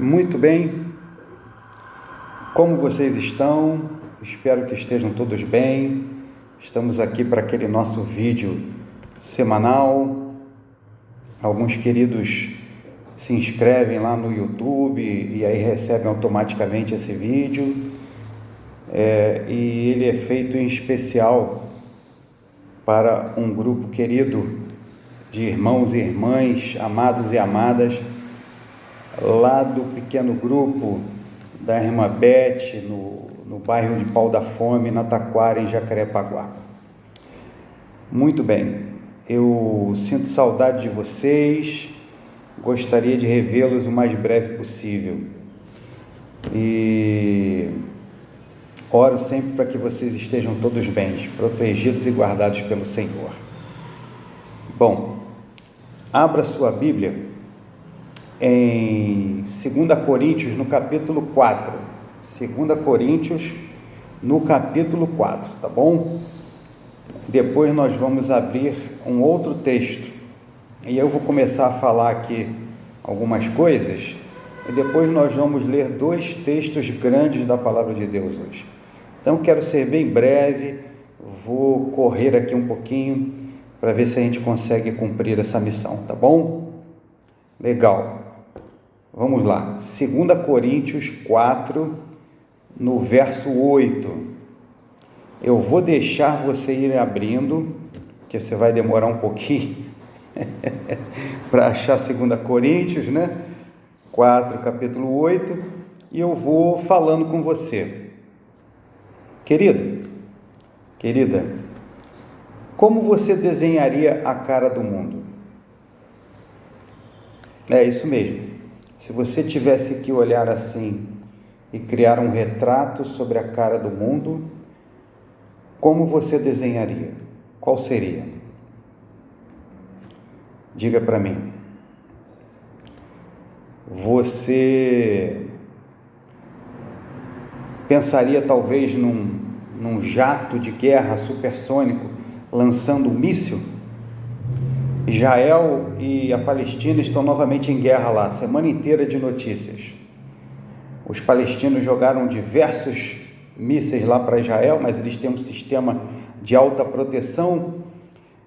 Muito bem, como vocês estão? Espero que estejam todos bem. Estamos aqui para aquele nosso vídeo semanal. Alguns queridos se inscrevem lá no YouTube e aí recebem automaticamente esse vídeo. E ele é feito em especial para um grupo querido de irmãos e irmãs, amados e amadas, lá do pequeno grupo da irmã Beth, no bairro de Pau da Fome, na Taquara, em Jacarepaguá. Muito bem, eu sinto saudade de vocês, gostaria de revê-los o mais breve possível. E oro sempre para que vocês estejam todos bem, protegidos e guardados pelo Senhor. Bom, abra sua Bíblia em 2 Coríntios, no capítulo 4. 2 Coríntios, no capítulo 4, tá bom? Depois nós vamos abrir um outro texto. E eu vou começar a falar aqui algumas coisas, e depois nós vamos ler dois textos grandes da Palavra de Deus hoje. Então, quero ser bem breve, vou correr aqui um pouquinho, para ver se a gente consegue cumprir essa missão, tá bom? Legal. Vamos lá, 2 Coríntios 4, no verso 8. Eu vou deixar você ir abrindo, porque você vai demorar um pouquinho para achar 2 Coríntios, né? 4, capítulo 8, e eu vou falando com você. Querida, como você desenharia a cara do mundo? É isso mesmo. Se você tivesse que olhar assim e criar um retrato sobre a cara do mundo, como você desenharia? Qual seria? Diga para mim. Você pensaria talvez num jato de guerra supersônico lançando um míssil? Israel e a Palestina estão novamente em guerra lá, semana inteira de notícias. Os palestinos jogaram diversos mísseis lá para Israel, mas eles têm um sistema de alta proteção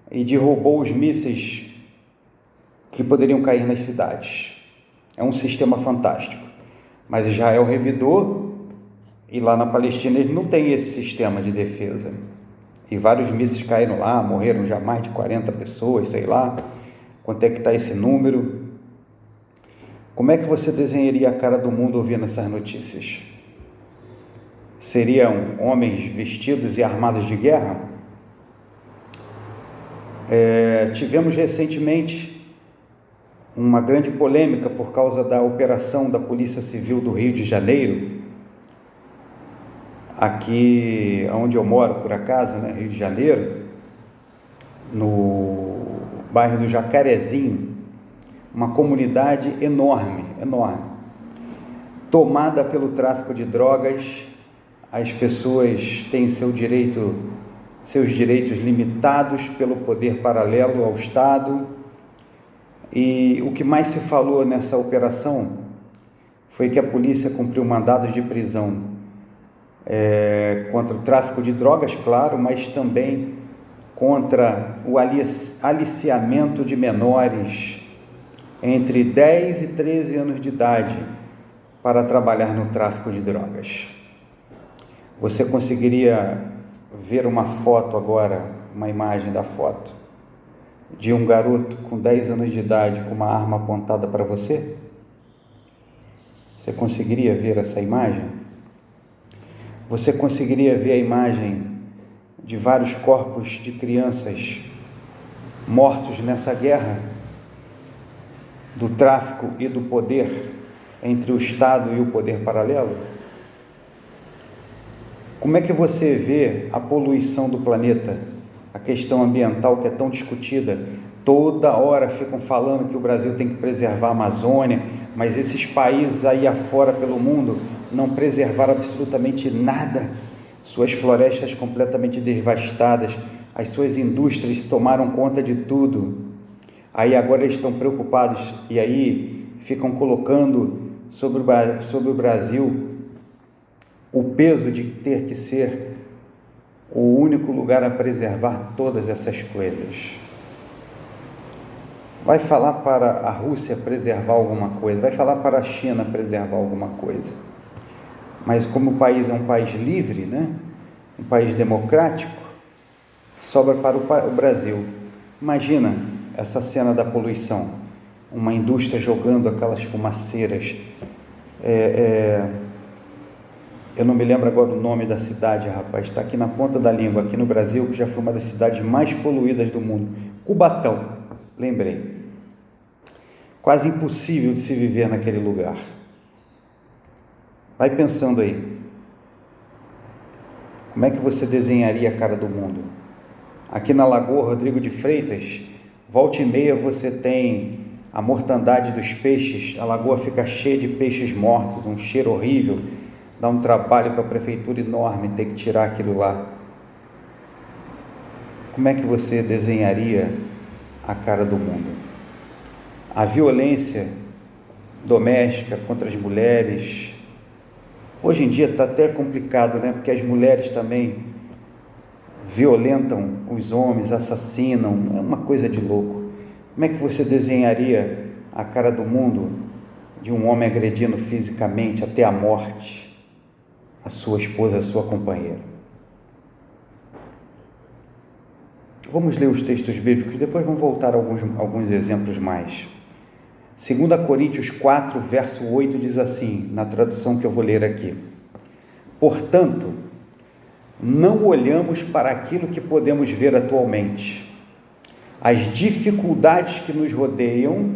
e derrubou os mísseis que poderiam cair nas cidades. É um sistema fantástico. Mas Israel revidou e lá na Palestina eles não têm esse sistema de defesa. E vários mísseis caíram lá, morreram já mais de 40 pessoas, sei lá quanto é que está esse número. Como é que você desenharia a cara do mundo ouvindo essas notícias? Seriam homens vestidos e armados de guerra? Tivemos recentemente uma grande polêmica por causa da operação da Polícia Civil do Rio de Janeiro, aqui onde eu moro, por acaso, né, Rio de Janeiro, no bairro do Jacarezinho, uma comunidade enorme, tomada pelo tráfico de drogas. As pessoas têm seus direitos limitados pelo poder paralelo ao Estado, e o que mais se falou nessa operação foi que a polícia cumpriu mandados de prisão contra o tráfico de drogas, claro, mas também contra o aliciamento de menores entre 10 e 13 anos de idade para trabalhar no tráfico de drogas. Você conseguiria ver uma foto agora, uma imagem da foto, de um garoto com 10 anos de idade com uma arma apontada para você? Você conseguiria ver essa imagem? Você conseguiria ver a imagem de vários corpos de crianças mortos nessa guerra do tráfico e do poder entre o Estado e o poder paralelo? Como é que você vê a poluição do planeta, a questão ambiental que é tão discutida? Toda hora ficam falando que o Brasil tem que preservar a Amazônia, mas esses países aí afora pelo mundo não preservaram absolutamente nada. Suas florestas completamente devastadas, as suas indústrias tomaram conta de tudo. Aí agora eles estão preocupados e aí ficam colocando sobre o Brasil o peso de ter que ser o único lugar a preservar todas essas coisas. Vai falar para a Rússia preservar alguma coisa, vai falar para a China preservar alguma coisa. Mas como o país é um país livre, né? Um país democrático, sobra para o Brasil. Imagina essa cena da poluição, uma indústria jogando aquelas fumaceiras. Eu não me lembro agora o nome da cidade, rapaz, está aqui na ponta da língua, aqui no Brasil, que já foi uma das cidades mais poluídas do mundo. Cubatão, lembrei. Quase impossível de se viver naquele lugar. Vai pensando aí. Como é que você desenharia a cara do mundo? Aqui na Lagoa Rodrigo de Freitas, volta e meia você tem a mortandade dos peixes, a lagoa fica cheia de peixes mortos, um cheiro horrível, dá um trabalho para a prefeitura enorme ter que tirar aquilo lá. Como é que você desenharia a cara do mundo? A violência doméstica contra as mulheres, hoje em dia está até complicado, né? Porque as mulheres também violentam os homens, assassinam, é uma coisa de louco. Como é que você desenharia a cara do mundo de um homem agredindo fisicamente até a morte a sua esposa, a sua companheira? Vamos ler os textos bíblicos, depois vamos voltar a alguns exemplos mais. 2 Coríntios 4, verso 8 diz assim, na tradução que eu vou ler aqui: portanto, não olhamos para aquilo que podemos ver atualmente, as dificuldades que nos rodeiam,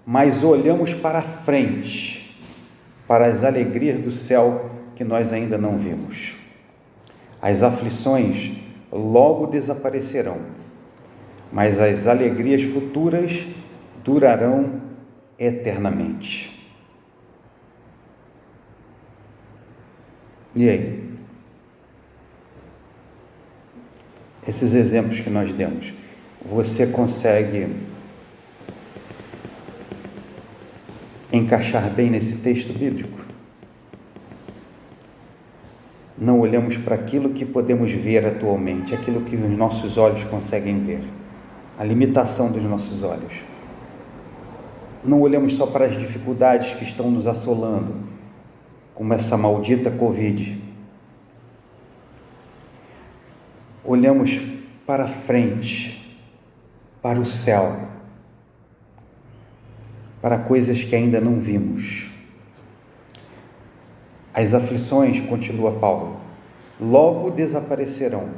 mas olhamos para frente, para as alegrias do céu que nós ainda não vimos. As aflições logo desaparecerão, mas as alegrias futuras durarão eternamente. E aí? Esses exemplos que nós demos, você consegue encaixar bem nesse texto bíblico? Não olhamos para aquilo que podemos ver atualmente, aquilo que os nossos olhos conseguem ver, a limitação dos nossos olhos. Não olhamos só para as dificuldades que estão nos assolando, como essa maldita Covid. Olhamos para frente, para o céu, para coisas que ainda não vimos. As aflições, continua Paulo, logo desaparecerão,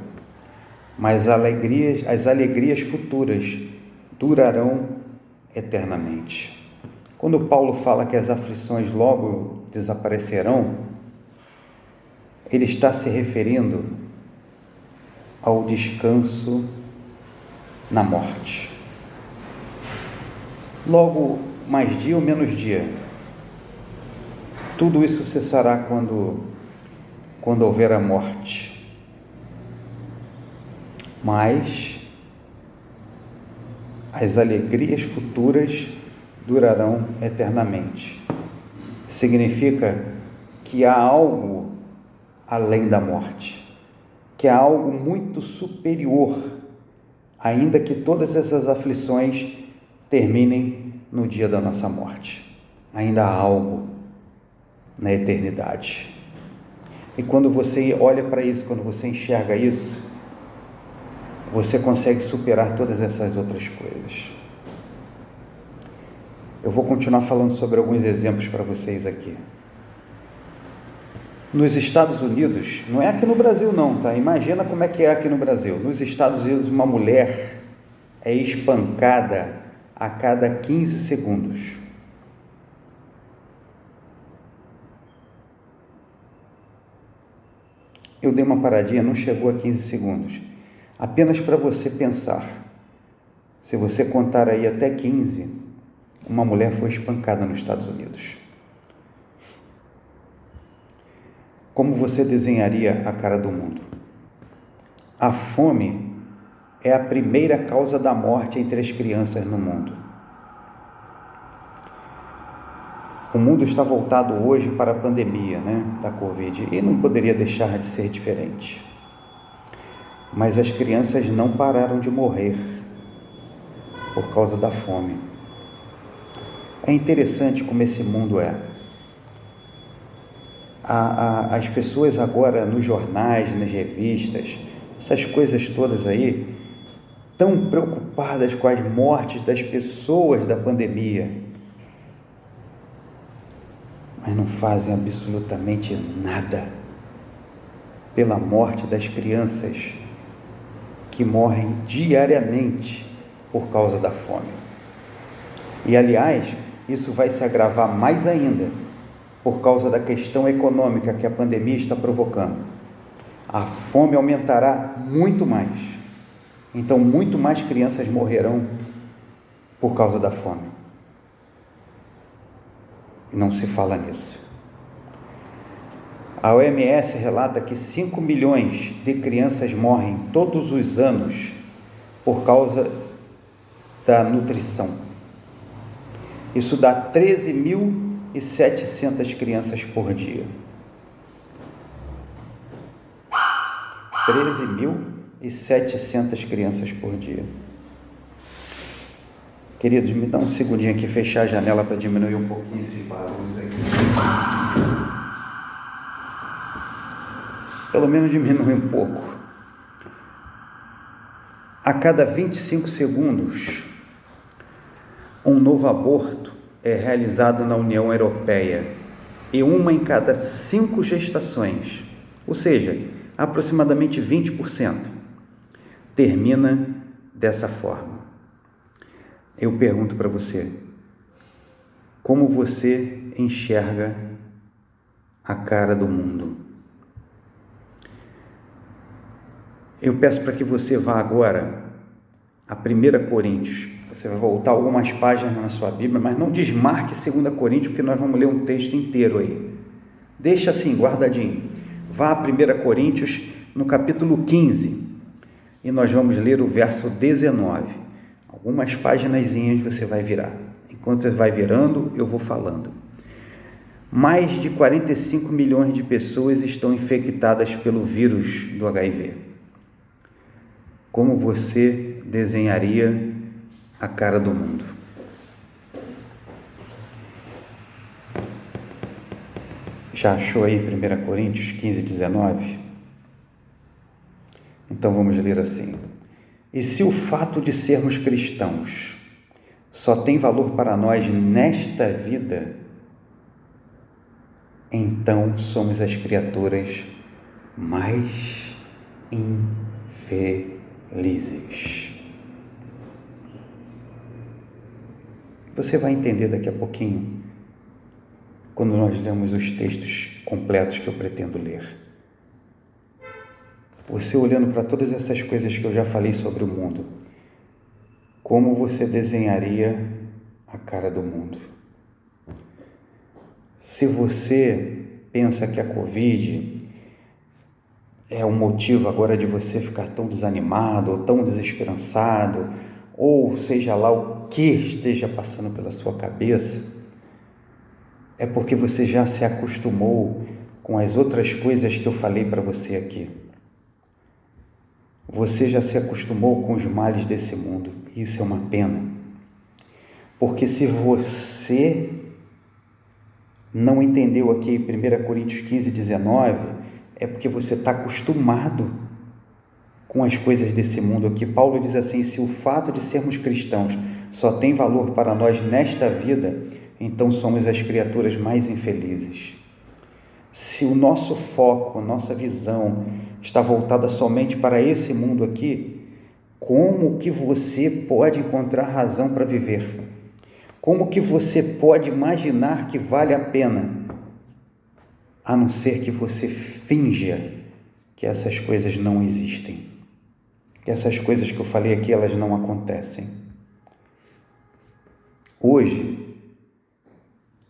mas as alegrias futuras durarão eternamente. Quando Paulo fala que as aflições logo desaparecerão, ele está se referindo ao descanso na morte. Logo, mais dia ou menos dia, tudo isso cessará quando houver a morte. Mas as alegrias futuras durarão eternamente. Significa que há algo além da morte, que há algo muito superior, ainda que todas essas aflições terminem no dia da nossa morte. Ainda há algo na eternidade. E quando você olha para isso, quando você enxerga isso, você consegue superar todas essas outras coisas. Eu vou continuar falando sobre alguns exemplos para vocês aqui. Nos Estados Unidos, não é aqui no Brasil não, tá? Imagina como é que é aqui no Brasil. Nos Estados Unidos, uma mulher é espancada a cada 15 segundos. Eu dei uma paradinha, não chegou a 15 segundos. Apenas para você pensar. Se você contar aí até 15, uma mulher foi espancada nos Estados Unidos. Como você desenharia a cara do mundo? A fome é a primeira causa da morte entre as crianças no mundo. O mundo está voltado hoje para a pandemia, da Covid, e não poderia deixar de ser diferente. Mas as crianças não pararam de morrer por causa da fome. É interessante como esse mundo é. As pessoas agora nos jornais, nas revistas, essas coisas todas aí, tão preocupadas com as mortes das pessoas da pandemia, mas não fazem absolutamente nada pela morte das crianças que morrem diariamente por causa da fome. E, aliás, isso vai se agravar mais ainda por causa da questão econômica que a pandemia está provocando. A fome aumentará muito mais. Então, muito mais crianças morrerão por causa da fome. Não se fala nisso. A OMS relata que 5 milhões de crianças morrem todos os anos por causa da nutrição. Isso dá 13.700 crianças por dia. 13.700 crianças por dia. Queridos, me dá um segundinho aqui, fechar a janela para diminuir um pouquinho esses barulhos aqui. Pelo menos diminui um pouco. A cada 25 segundos, um novo aborto é realizado na União Europeia, e uma em cada 5 gestações, ou seja, aproximadamente 20%, termina dessa forma. Eu pergunto para você, como você enxerga a cara do mundo? Eu peço para que você vá agora a 1 Coríntios. Você vai voltar algumas páginas na sua Bíblia, mas não desmarque 2 Coríntios, porque nós vamos ler um texto inteiro aí. Deixa assim, guardadinho. Vá a 1 Coríntios, no capítulo 15, e nós vamos ler o verso 19. Algumas paginazinhas você vai virar. Enquanto você vai virando, eu vou falando. Mais de 45 milhões de pessoas estão infectadas pelo vírus do HIV. Como você desenharia a cara do mundo? Já achou aí 1 Coríntios 15, 19? Então vamos ler assim. E se o fato de sermos cristãos só tem valor para nós nesta vida, então somos as criaturas mais infelizes. Você vai entender daqui a pouquinho, quando nós lemos os textos completos que eu pretendo ler. Você olhando para todas essas coisas que eu já falei sobre o mundo, como você desenharia a cara do mundo? Se você pensa que a Covid é um motivo agora de você ficar tão desanimado, ou tão desesperançado, ou seja lá o que esteja passando pela sua cabeça, é porque você já se acostumou com as outras coisas que eu falei para você aqui. Você já se acostumou com os males desse mundo. Isso é uma pena. Porque se você não entendeu aqui 1 Coríntios 15, 19, é porque você está acostumado com as coisas desse mundo aqui. Paulo diz assim, se o fato de sermos cristãos só tem valor para nós nesta vida, então somos as criaturas mais infelizes. Se o nosso foco, a nossa visão está voltada somente para esse mundo aqui, como que você pode encontrar razão para viver? Como que você pode imaginar que vale a pena, a não ser que você finja que essas coisas não existem, que essas coisas que eu falei aqui, elas não acontecem? Hoje,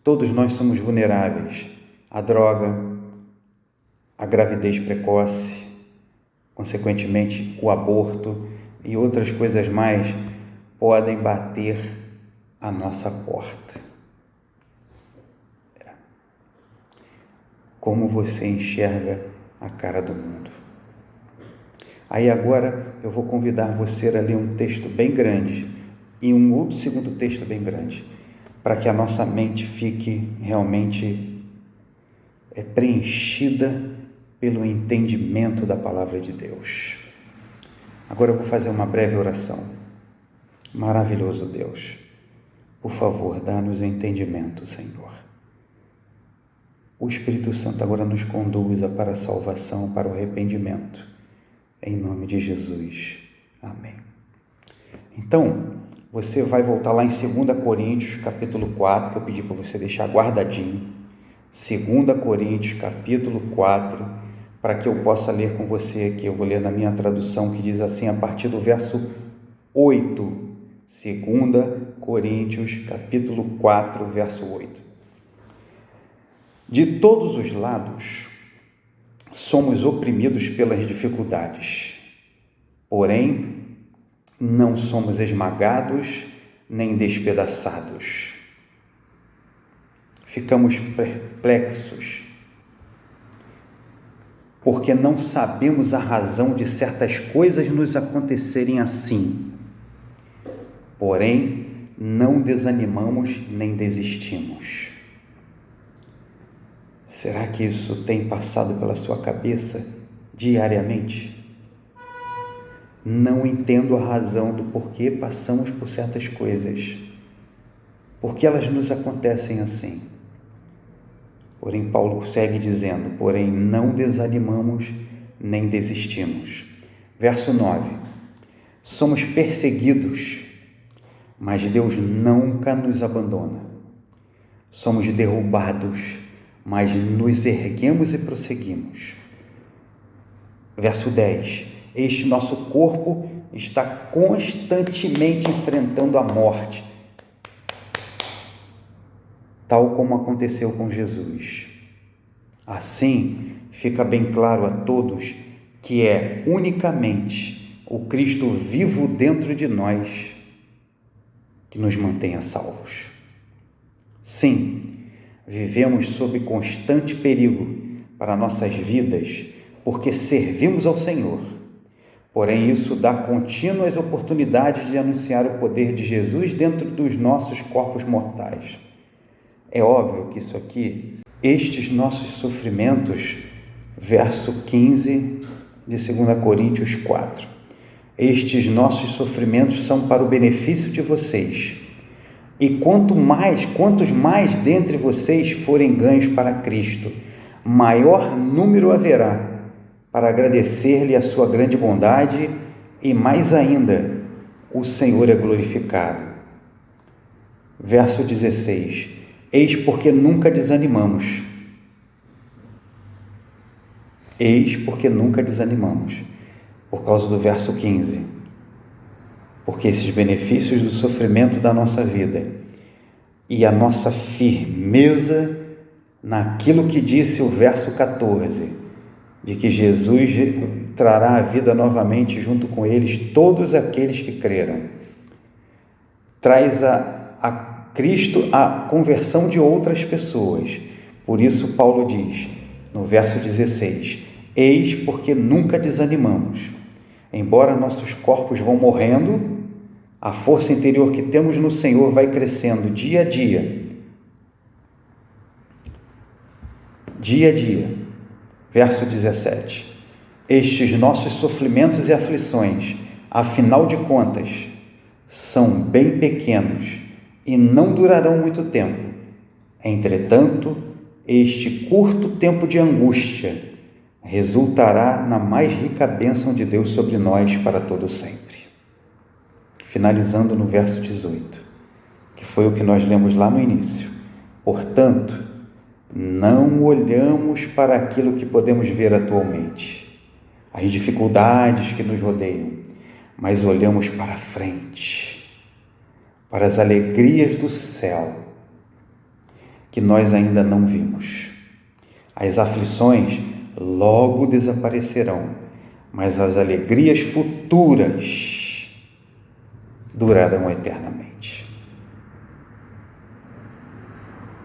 todos nós somos vulneráveis à droga, à gravidez precoce, consequentemente o aborto e outras coisas mais podem bater à nossa porta. como você enxerga a cara do mundo. Aí agora eu vou convidar você a ler um texto bem grande e um outro segundo texto bem grande, para que a nossa mente fique realmente preenchida pelo entendimento da palavra de Deus. Agora eu vou fazer uma breve oração. Maravilhoso Deus, por favor, dá-nos o entendimento, Senhor. O Espírito Santo agora nos conduza para a salvação, para o arrependimento. Em nome de Jesus. Amém. Então, você vai voltar lá em 2 Coríntios, capítulo 4, que eu pedi para você deixar guardadinho. 2 Coríntios, capítulo 4, para que eu possa ler com você aqui. Eu vou ler na minha tradução, que diz assim, a partir do verso 8. 2 Coríntios, capítulo 4, verso 8. De todos os lados, somos oprimidos pelas dificuldades, porém, não somos esmagados nem despedaçados. Ficamos perplexos, porque não sabemos a razão de certas coisas nos acontecerem assim. Porém, não desanimamos nem desistimos. Será que isso tem passado pela sua cabeça diariamente? Não entendo a razão do porquê passamos por certas coisas, porque elas nos acontecem assim. Porém, Paulo segue dizendo, porém, não desanimamos nem desistimos. Verso 9, somos perseguidos, mas Deus nunca nos abandona. Somos derrubados, mas nos erguemos e prosseguimos. Verso 10, este nosso corpo está constantemente enfrentando a morte, tal como aconteceu com Jesus. Assim, fica bem claro a todos que é unicamente o Cristo vivo dentro de nós que nos mantenha salvos. Sim, vivemos sob constante perigo para nossas vidas, porque servimos ao Senhor. Porém, isso dá contínuas oportunidades de anunciar o poder de Jesus dentro dos nossos corpos mortais. É óbvio que isso aqui, estes nossos sofrimentos, verso 15 de 2 Coríntios 4, estes nossos sofrimentos são para o benefício de vocês. E quantos mais dentre vocês forem ganhos para Cristo, maior número haverá para agradecer-lhe a sua grande bondade, e mais ainda, o Senhor é glorificado. Verso 16, eis porque nunca desanimamos. Eis porque nunca desanimamos, por causa do verso 15. Porque esses benefícios do sofrimento da nossa vida e a nossa firmeza naquilo que disse o verso 14, de que Jesus trará a vida novamente junto com eles todos aqueles que creram, traz a Cristo a conversão de outras pessoas. Por isso Paulo diz no verso 16, eis porque nunca desanimamos. Embora nossos corpos vão morrendo, a força interior que temos no Senhor vai crescendo dia a dia. Dia a dia. Verso 17. Estes nossos sofrimentos e aflições, afinal de contas, são bem pequenos e não durarão muito tempo. Entretanto, este curto tempo de angústia resultará na mais rica bênção de Deus sobre nós para todo sempre. Finalizando no verso 18, que foi o que nós lemos lá no início. Portanto, não olhamos para aquilo que podemos ver atualmente, as dificuldades que nos rodeiam, mas olhamos para frente, para as alegrias do céu, que nós ainda não vimos. As aflições logo desaparecerão, mas as alegrias futuras durarão eternamente.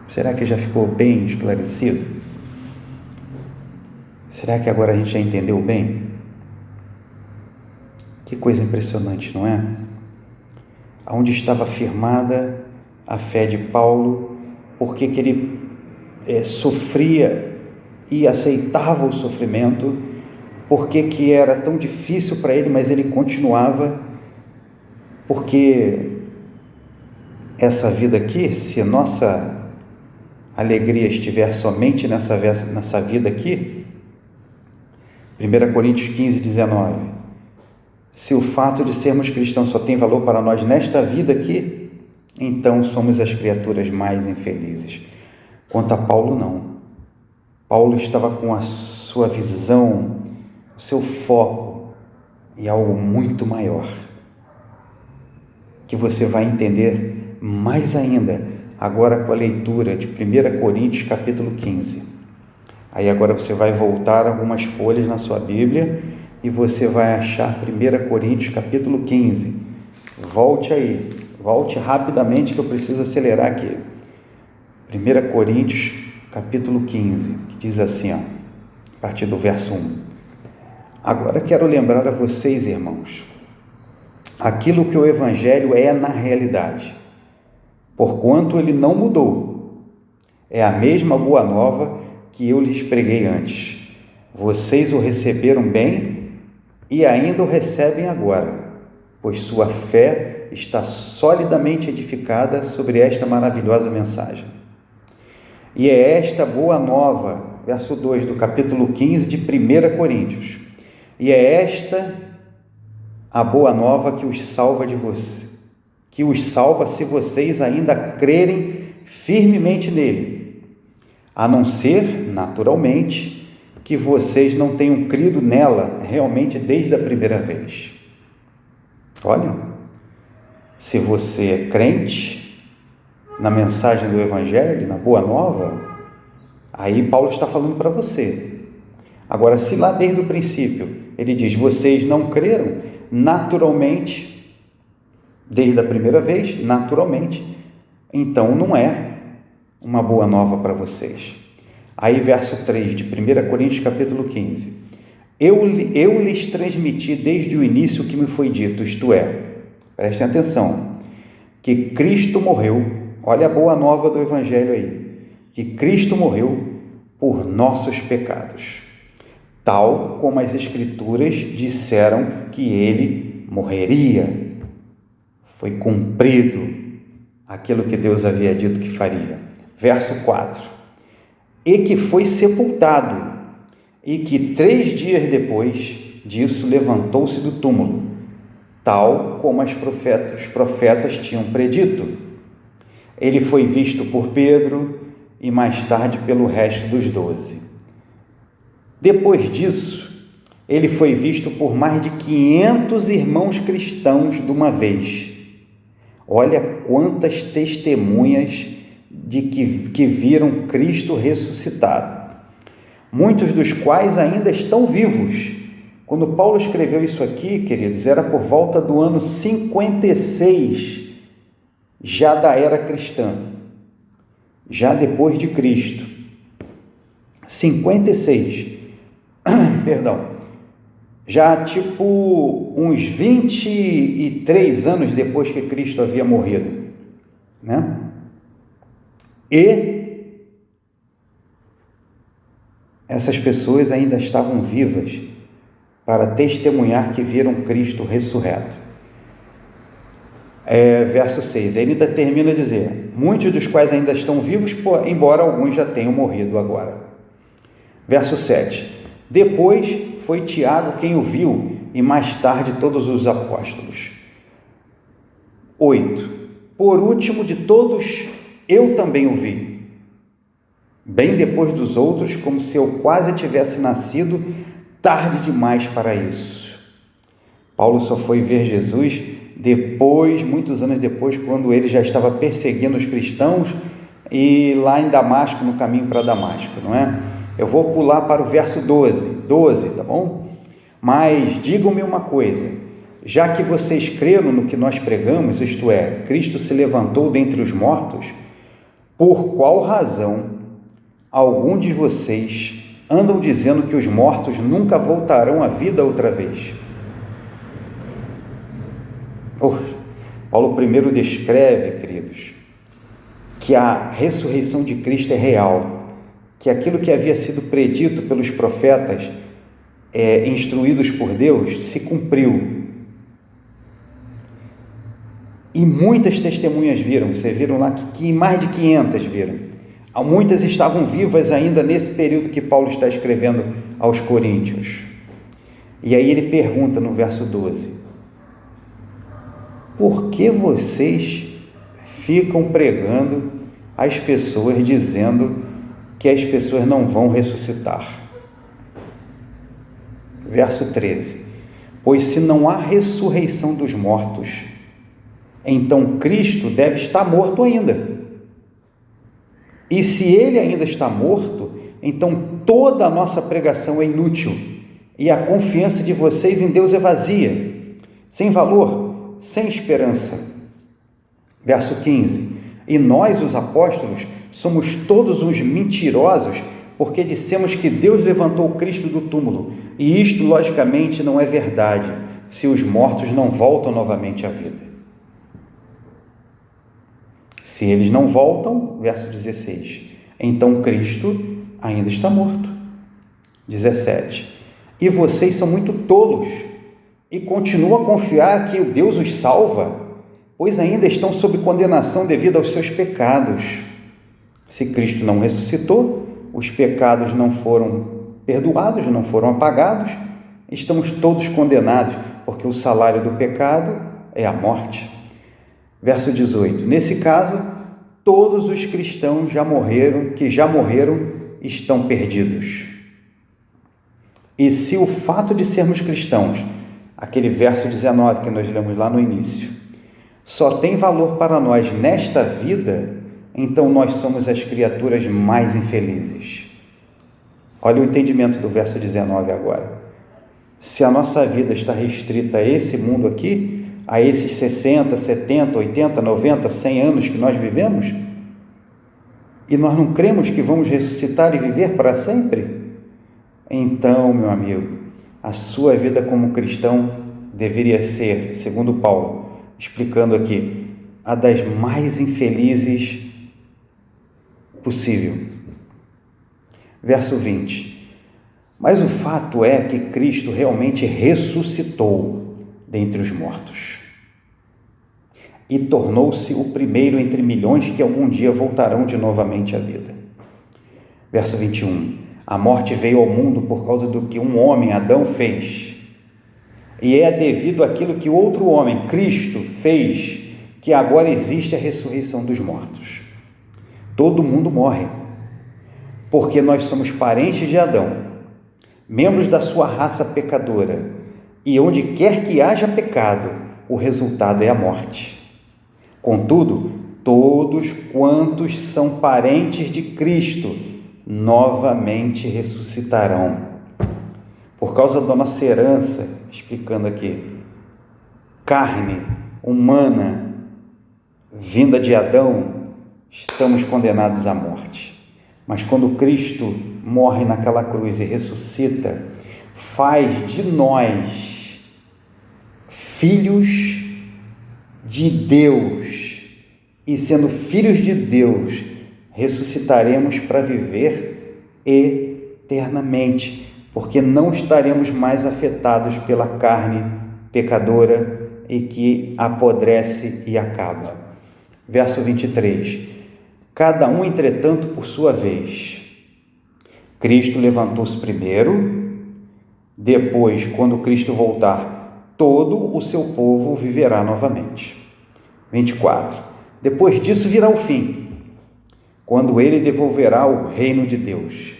Será que já ficou bem esclarecido? Será que agora a gente já entendeu bem? Que coisa impressionante, não é? Onde estava firmada a fé de Paulo, por que ele sofria e aceitava o sofrimento, por que era tão difícil para ele, mas ele continuava, porque essa vida aqui, se nossa alegria estiver somente nessa vida aqui, 1 Coríntios 15, 19, se o fato de sermos cristãos só tem valor para nós nesta vida aqui, então somos as criaturas mais infelizes. Quanto a Paulo, não. Paulo estava com a sua visão, o seu foco em algo muito maior, que você vai entender mais ainda agora com a leitura de 1 Coríntios capítulo 15. Aí agora você vai voltar algumas folhas na sua Bíblia e você vai achar 1 Coríntios capítulo 15. Volte aí, volte rapidamente que eu preciso acelerar aqui. 1 Coríntios capítulo 15, que diz assim, a partir do verso 1. Agora quero lembrar a vocês, irmãos, aquilo que o Evangelho é na realidade, porquanto ele não mudou. É a mesma boa nova que eu lhes preguei antes. Vocês o receberam bem e ainda o recebem agora, pois sua fé está solidamente edificada sobre esta maravilhosa mensagem. E é esta boa nova, verso 2 do capítulo 15 de 1 Coríntios, e é esta a boa nova que os salva se vocês ainda crerem firmemente nele, a não ser, naturalmente, que vocês não tenham crido nela realmente desde a primeira vez. Olha, se você é crente na mensagem do Evangelho, na Boa Nova, aí Paulo está falando para você. Agora, se lá desde o princípio ele diz, vocês não creram, naturalmente, desde a primeira vez, naturalmente, então não é uma boa nova para vocês. Aí verso 3 de 1 Coríntios capítulo 15, eu lhes transmiti desde o início o que me foi dito, isto é, prestem atenção, que Cristo morreu, olha a boa nova do Evangelho aí, que Cristo morreu por nossos pecados, tal como as Escrituras disseram que ele morreria. Foi cumprido aquilo que Deus havia dito que faria. Verso 4. E que foi sepultado, e que 3 dias depois disso levantou-se do túmulo, tal como os profetas tinham predito. Ele foi visto por Pedro e mais tarde pelo resto dos 12. Depois disso, ele foi visto por mais de 500 irmãos cristãos de uma vez. Olha quantas testemunhas de que viram Cristo ressuscitado, muitos dos quais ainda estão vivos. Quando Paulo escreveu isso aqui, queridos, era por volta do ano 56, já da era cristã, já depois de Cristo. 56, perdão, já tipo uns 23 anos depois que Cristo havia morrido, né? E essas pessoas ainda estavam vivas para testemunhar que viram Cristo ressurreto. Verso 6, ele ainda termina a dizer, muitos dos quais ainda estão vivos, embora alguns já tenham morrido agora. Verso 7, depois foi Tiago quem o viu, e mais tarde todos os apóstolos. 8, por último de todos, eu também o vi, bem depois dos outros, como se eu quase tivesse nascido tarde demais para isso. Paulo só foi ver Jesus depois, muitos anos depois, quando ele já estava perseguindo os cristãos e lá em Damasco, no caminho para Damasco, não é? Eu vou pular para o verso 12, tá bom? Mas digam-me uma coisa, já que vocês creram no que nós pregamos, isto é, Cristo se levantou dentre os mortos, por qual razão algum de vocês andam dizendo que os mortos nunca voltarão à vida outra vez. Paulo primeiro descreve, queridos, que a ressurreição de Cristo é real, que aquilo que havia sido predito pelos profetas, instruídos por Deus, se cumpriu. E muitas testemunhas viram, vocês viram lá que mais de 500 viram. Muitas estavam vivas ainda nesse período que Paulo está escrevendo aos Coríntios. E aí ele pergunta no verso 12: por que vocês ficam pregando às pessoas, dizendo que as pessoas não vão ressuscitar? Verso 13: pois se não há ressurreição dos mortos, então Cristo deve estar morto ainda. E se ele ainda está morto, então toda a nossa pregação é inútil, e a confiança de vocês em Deus é vazia, sem valor, sem esperança. Verso 15: e nós, os apóstolos, somos todos uns mentirosos, porque dissemos que Deus levantou Cristo do túmulo, e isto logicamente não é verdade, se os mortos não voltam novamente à vida. Se eles não voltam, verso 16, então Cristo ainda está morto. 17, e vocês são muito tolos, e continuam a confiar que o Deus os salva, pois ainda estão sob condenação devido aos seus pecados. Se Cristo não ressuscitou, os pecados não foram perdoados, não foram apagados, estamos todos condenados, porque o salário do pecado é a morte. Verso 18, nesse caso, todos os cristãos que já morreram, estão perdidos. E se o fato de sermos cristãos, aquele verso 19 que nós lemos lá no início, só tem valor para nós nesta vida, então nós somos as criaturas mais infelizes. Olha o entendimento do verso 19 agora. Se a nossa vida está restrita a esse mundo aqui, a esses 60, 70, 80, 90, 100 anos que nós vivemos, e nós não cremos que vamos ressuscitar e viver para sempre, então, meu amigo, a sua vida como cristão deveria ser, segundo Paulo, explicando aqui, a das mais infelizes possível. Verso 20, mas o fato é que Cristo realmente ressuscitou dentre os mortos e tornou-se o primeiro entre milhões que algum dia voltarão de novamente à vida. Verso 21, a morte veio ao mundo por causa do que um homem, Adão, fez, e é devido àquilo que outro homem, Cristo, fez, que agora existe a ressurreição dos mortos. Todo mundo morre, porque nós somos parentes de Adão, membros da sua raça pecadora, e onde quer que haja pecado, o resultado é a morte. Contudo, todos quantos são parentes de Cristo, novamente ressuscitarão. Por causa da nossa herança, explicando aqui, carne humana, vinda de Adão, estamos condenados à morte. Mas quando Cristo morre naquela cruz e ressuscita, faz de nós filhos de Deus, e sendo filhos de Deus, ressuscitaremos para viver eternamente, porque não estaremos mais afetados pela carne pecadora e que apodrece e acaba. Verso 23, cada um, entretanto, por sua vez. Cristo levantou-se primeiro, depois, quando Cristo voltar, todo o seu povo viverá novamente. 24, depois disso virá o fim, quando ele devolverá o reino de Deus,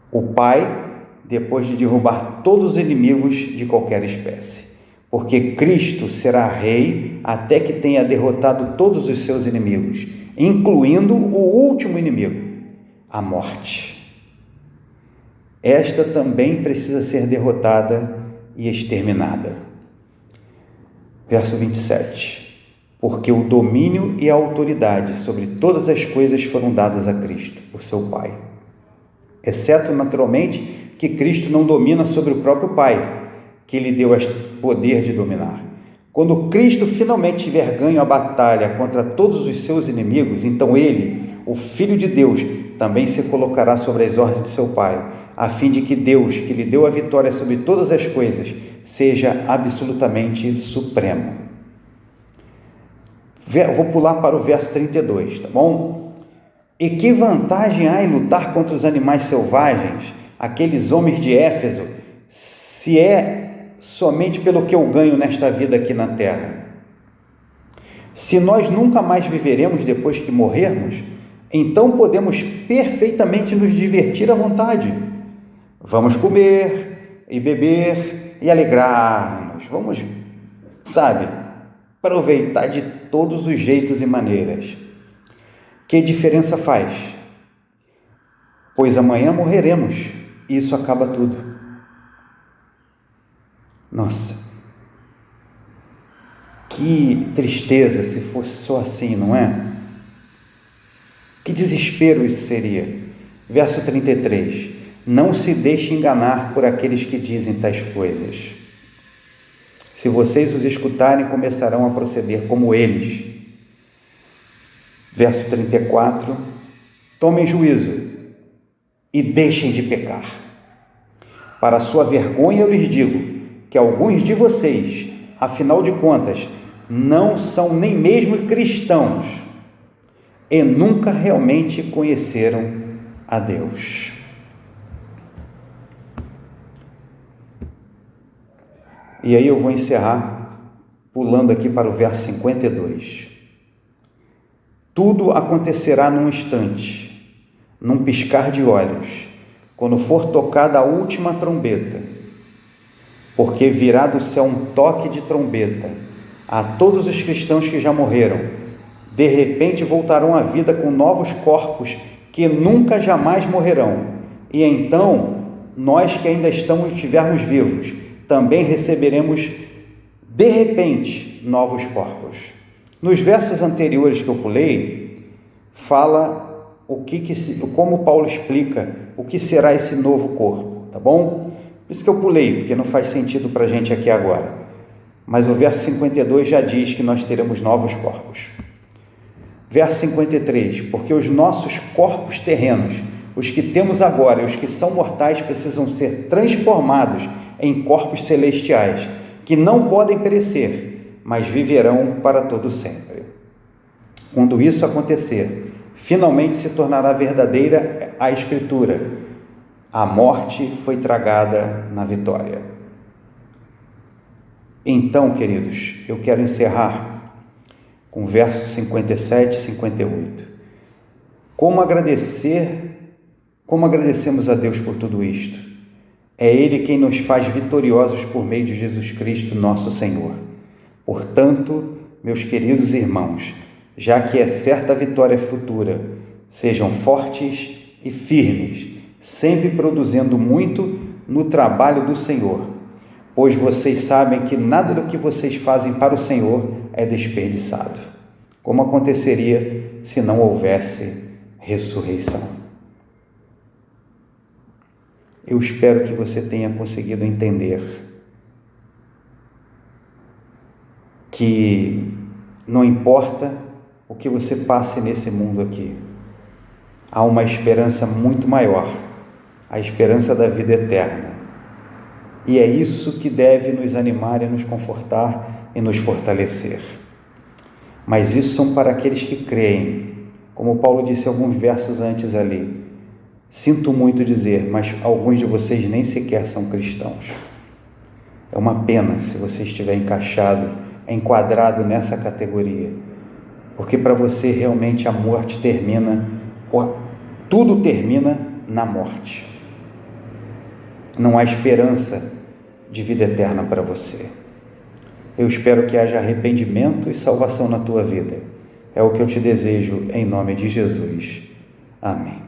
o Pai, depois de derrubar todos os inimigos de qualquer espécie, porque Cristo será rei até que tenha derrotado todos os seus inimigos, incluindo o último inimigo, a morte. Esta também precisa ser derrotada e exterminada. Verso 27, porque o domínio e a autoridade sobre todas as coisas foram dadas a Cristo, por seu Pai. exceto naturalmente que Cristo não domina sobre o próprio Pai, que lhe deu o poder de dominar. Quando Cristo finalmente tiver ganho a batalha contra todos os seus inimigos, então ele, o Filho de Deus, também se colocará sobre as ordens de seu Pai, a fim de que Deus, que lhe deu a vitória sobre todas as coisas, seja absolutamente supremo. Vou pular para o verso 32, tá bom? E que vantagem há em lutar contra os animais selvagens, aqueles homens de Éfeso, se é somente pelo que eu ganho nesta vida aqui na terra? Se nós nunca mais viveremos depois que morrermos, então podemos perfeitamente nos divertir à vontade. Vamos comer e beber e alegrar-nos. Vamos, aproveitar de todos os jeitos e maneiras. Que diferença faz? Pois amanhã morreremos e isso acaba tudo. Nossa, que tristeza se fosse só assim, não é? Que desespero isso seria. Verso 33. Não se deixe enganar por aqueles que dizem tais coisas. Se vocês os escutarem, começarão a proceder como eles. Verso 34. Tomem juízo e deixem de pecar. Para sua vergonha eu lhes digo que alguns de vocês, afinal de contas, não são nem mesmo cristãos e nunca realmente conheceram a Deus. E aí eu vou encerrar pulando aqui para o verso 52. Tudo acontecerá num instante, num piscar de olhos, quando for tocada a última trombeta, porque virá do céu um toque de trombeta a todos os cristãos que já morreram. De repente voltarão à vida com novos corpos que nunca jamais morrerão. E então, nós que ainda estivermos vivos, também receberemos, de repente, novos corpos. Nos versos anteriores que eu pulei, fala como Paulo explica o que será esse novo corpo, tá bom? Por isso que eu pulei, porque não faz sentido para a gente aqui agora. Mas o verso 52 já diz que nós teremos novos corpos. Verso 53, porque os nossos corpos terrenos, os que temos agora e os que são mortais, precisam ser transformados em corpos celestiais, que não podem perecer, mas viverão para todo sempre. Quando isso acontecer, finalmente se tornará verdadeira a Escritura: a morte foi tragada na vitória. Então, queridos, eu quero encerrar com versos 57 e 58. Como agradecemos a Deus por tudo isto? É Ele quem nos faz vitoriosos por meio de Jesus Cristo, nosso Senhor. Portanto, meus queridos irmãos, já que é certa a vitória futura, sejam fortes e firmes, sempre produzindo muito no trabalho do Senhor, pois vocês sabem que nada do que vocês fazem para o Senhor é desperdiçado, como aconteceria se não houvesse ressurreição. Eu espero que você tenha conseguido entender que não importa o que você passe nesse mundo aqui, há uma esperança muito maior, a esperança da vida eterna. E é isso que deve nos animar e nos confortar e nos fortalecer. Mas isso são para aqueles que creem, como Paulo disse alguns versos antes ali. Sinto muito dizer, mas alguns de vocês nem sequer são cristãos. É uma pena se você estiver enquadrado nessa categoria, porque para você realmente a morte tudo termina na morte. Não há esperança de vida eterna para você. Eu espero que haja arrependimento e salvação na tua vida. É o que eu te desejo em nome de Jesus. Amém.